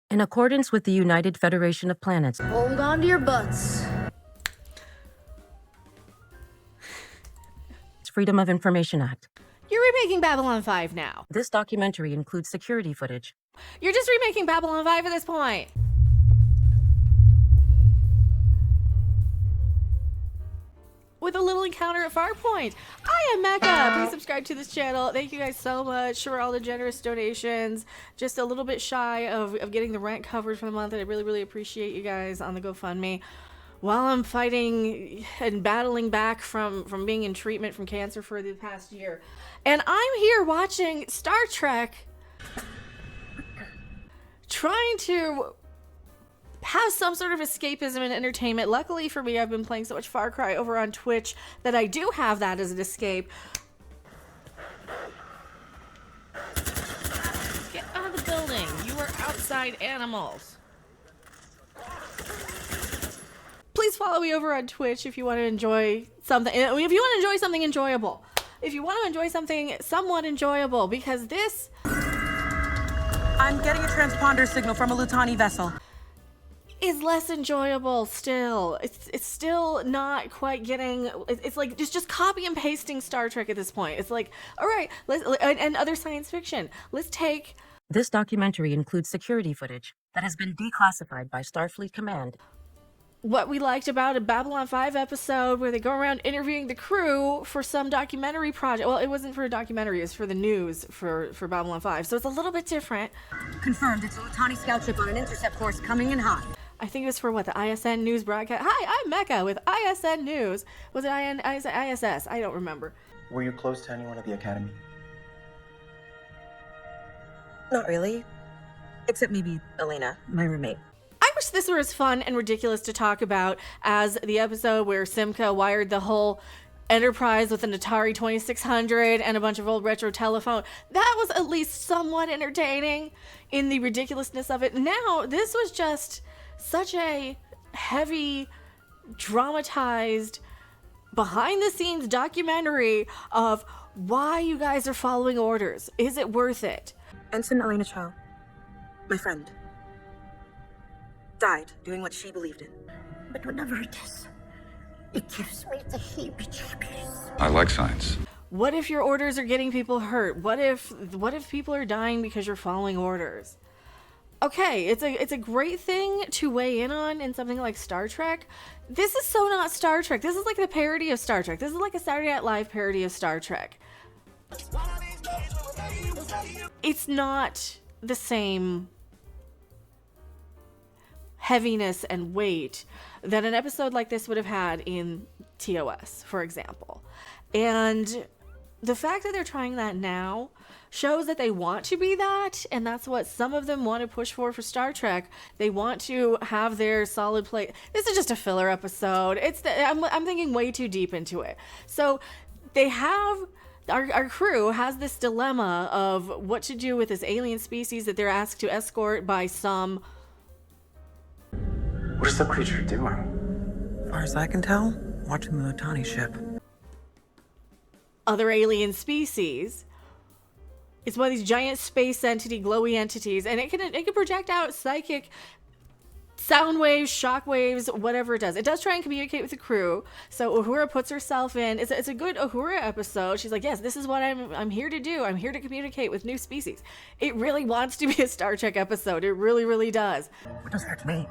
In accordance with the United Federation of Planets, Hold on to your butts. Freedom of Information Act. You're remaking Babylon 5 now. This documentary includes security footage. You're just remaking Babylon 5 at this point. With a little encounter at Farpoint. I am Mecca. Please subscribe to this channel. Thank you guys so much for all the generous donations. Just a little bit shy of getting the rent covered for the month, and I really, really appreciate you guys on the GoFundMe. While I'm fighting and battling back from being in treatment from cancer for the past year. And I'm here watching Star Trek, trying to have some sort of escapism and entertainment. Luckily for me, I've been playing so much Far Cry over on Twitch that I do have that as an escape. Get out of the building. You are outside animals. Please follow me over on Twitch if you want to enjoy something. If you want to enjoy something enjoyable. If you want to enjoy something somewhat enjoyable, because this... I'm getting a transponder signal from a Lutani vessel. Is less enjoyable still. It's still not quite getting... It's like just copy and pasting Star Trek at this point. It's like, all right, and other science fiction. Let's take... This documentary includes security footage that has been declassified by Starfleet Command. What we liked about a Babylon 5 episode where they go around interviewing the crew for some documentary project. Well, it wasn't for a documentary, it was for the news for Babylon 5. So it's a little bit different. Confirmed, it's a Lutani scout ship on an intercept course coming in hot. I think it was for what, the ISN news broadcast. Hi, I'm Mecca with ISN News. Was it ISS? I don't remember. Were you close to anyone at the academy? Not really. Except maybe Elena, my roommate. I wish this were as fun and ridiculous to talk about as the episode where Simca wired the whole Enterprise with an Atari 2600 and a bunch of old retro telephone. That was at least somewhat entertaining in the ridiculousness of it. Now, this was just such a heavy, dramatized, behind-the-scenes documentary of why you guys are following orders. Is it worth it? Ensign Elena Chow, my friend, died doing what she believed in. But whenever it is, it gives me the heebie-jeebies. I like science. What if your orders are getting people hurt? What if people are dying because you're following orders? Okay, it's a great thing to weigh in on in something like Star Trek. This is so not Star Trek. This is like the parody of Star Trek. This is like a Saturday Night Live parody of Star Trek. It's not the same heaviness and weight that an episode like this would have had in TOS, for example. And the fact that they're trying that now shows that they want to be that, and that's what some of them want to push for Star Trek. They want to have their solid plate. This is just a filler episode. I'm thinking way too deep into it. So they have... Our crew has this dilemma of what to do with this alien species that they're asked to escort by some... What is the creature doing? As far as I can tell, watching the Lutani ship. Other alien species. It's one of these giant space entity, glowy entities, and it can project out psychic sound waves, shock waves, whatever it does. It does try and communicate with the crew. So Uhura puts herself in. It's a good Uhura episode. She's like, yes, this is what I'm here to do. I'm here to communicate with new species. It really wants to be a Star Trek episode. It really, really does. What does that mean?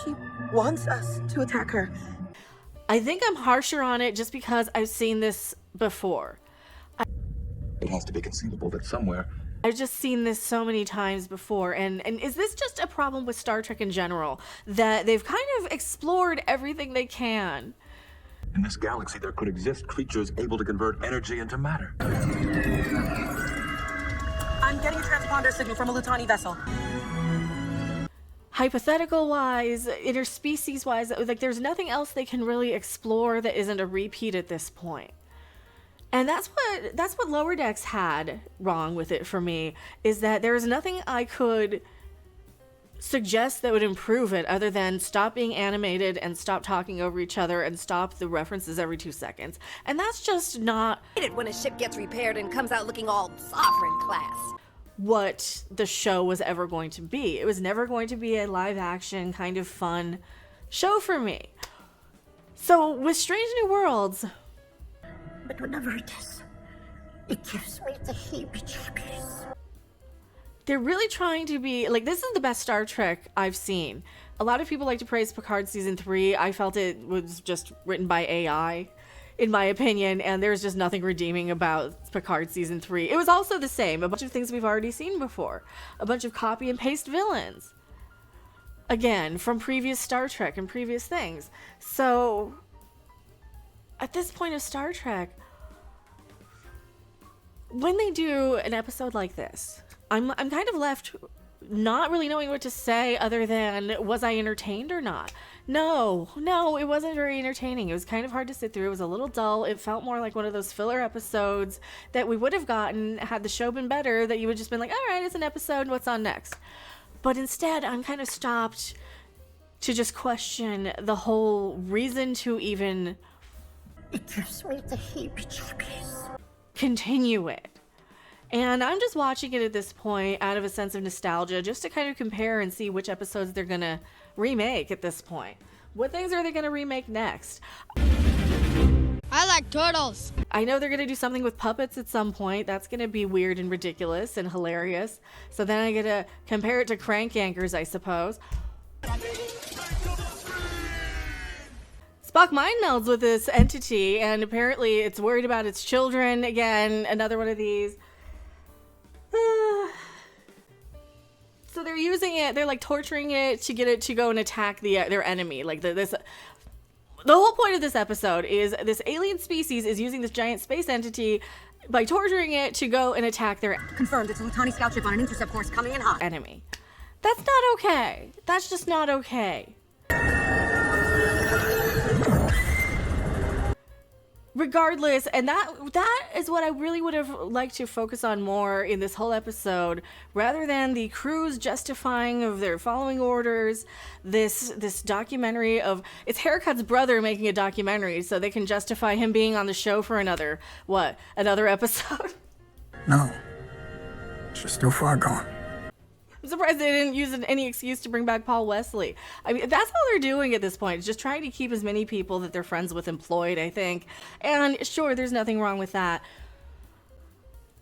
She wants us to attack her. I think I'm harsher on it just because I've seen this before. It has to be conceivable that somewhere... I've just seen this so many times before, and is this just a problem with Star Trek in general? That they've kind of explored everything they can. In this galaxy, there could exist creatures able to convert energy into matter. I'm getting a transponder signal from a Lutani vessel. Hypothetical-wise, interspecies-wise, like there's nothing else they can really explore that isn't a repeat at this point. And that's what Lower Decks had wrong with it for me, is that there was nothing I could suggest that would improve it other than stop being animated and stop talking over each other and stop the references every 2 seconds. And that's just not... When a ship gets repaired and comes out looking all sovereign class. what the show was ever going to be. It was never going to be a live action kind of fun show for me. So with Strange New Worlds, But whenever it is, it gives me the heebie-jeebies. they're really trying to be like, this is the best Star Trek I've seen. A lot of people like to praise Picard season 3. I felt it was just written by AI, in my opinion, and there's just nothing redeeming about Picard season 3. It was also the same, a bunch of things we've already seen before, a bunch of copy and paste villains, again, from previous Star Trek and previous things. So at this point of Star Trek, when they do an episode like this, I'm kind of left not really knowing what to say other than, was I entertained or not? No, it wasn't very entertaining. It was kind of hard to sit through. It was a little dull. It felt more like one of those filler episodes that we would have gotten had the show been better, that you would just been like, all right, it's an episode, what's on next? But instead, I'm kind of stopped to just question the whole reason to even It gives me the heebie-jeebies. continue it. And I'm just watching it at this point out of a sense of nostalgia, just to kind of compare and see which episodes they're gonna remake at this point. What things are they gonna remake next? I like turtles. I know they're gonna do something with puppets at some point. That's gonna be weird and ridiculous and hilarious. So then I get to compare it to crank anchors, I suppose. Spock mind melds with this entity, and apparently it's worried about its children. Again, another one of these. So they're using it, they're like torturing it to get it to go and attack their enemy. Like the whole point of this episode is this alien species is using this giant space entity by torturing it to go and attack their Confirmed, it's a Lutani scout ship on an intercept course coming in hot. enemy. That's not okay. That's just not okay. Regardless, and that is what I really would have liked to focus on more in this whole episode, rather than the crew's justifying of their following orders. This documentary of, it's Haircut's brother making a documentary so they can justify him being on the show for another episode. No. She's still far gone. I'm surprised they didn't use any excuse to bring back Paul Wesley. I mean, that's all they're doing at this point. It's just trying to keep as many people that they're friends with employed, I think. And sure, there's nothing wrong with that.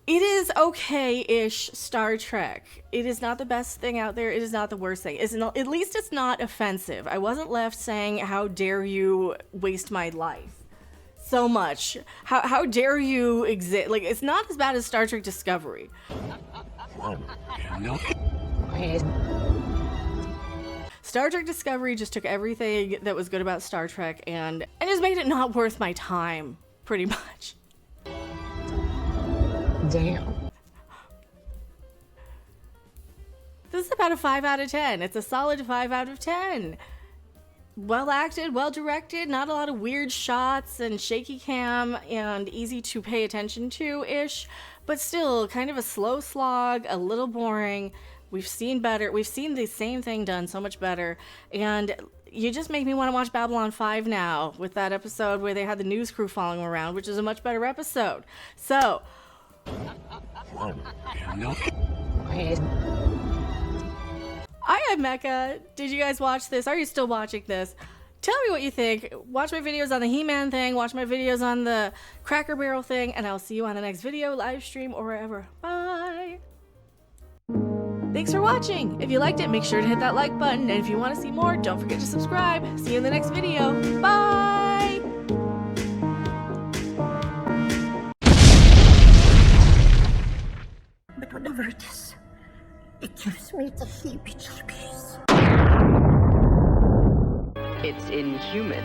It is okay-ish Star Trek. It is not the best thing out there. It is not the worst thing. At least it's not offensive. I wasn't left saying, how dare you waste my life so much. How dare you exist? Like, it's not as bad as Star Trek Discovery. Star Trek Discovery just took everything that was good about Star Trek and just made it not worth my time, pretty much. Damn. This is about a 5 out of 10. It's a solid 5 out of 10. Well acted, well directed, not a lot of weird shots and shaky cam and easy to pay attention to-ish, but still kind of a slow slog, a little boring. We've seen better. We've seen the same thing done so much better. And you just make me want to watch Babylon 5 now with that episode where they had the news crew following them around, which is a much better episode. So, I am Mecca. Did you guys watch this? Are you still watching this? Tell me what you think. Watch my videos on the He-Man thing. Watch my videos on the Cracker Barrel thing. And I'll see you on the next video, live stream, or wherever. Bye. Thanks for watching. If you liked it, make sure to hit that like button. And if you want to see more, don't forget to subscribe. See you in the next video. Bye. But whenever it is, it gives me the heebie-jeebies. It's inhuman.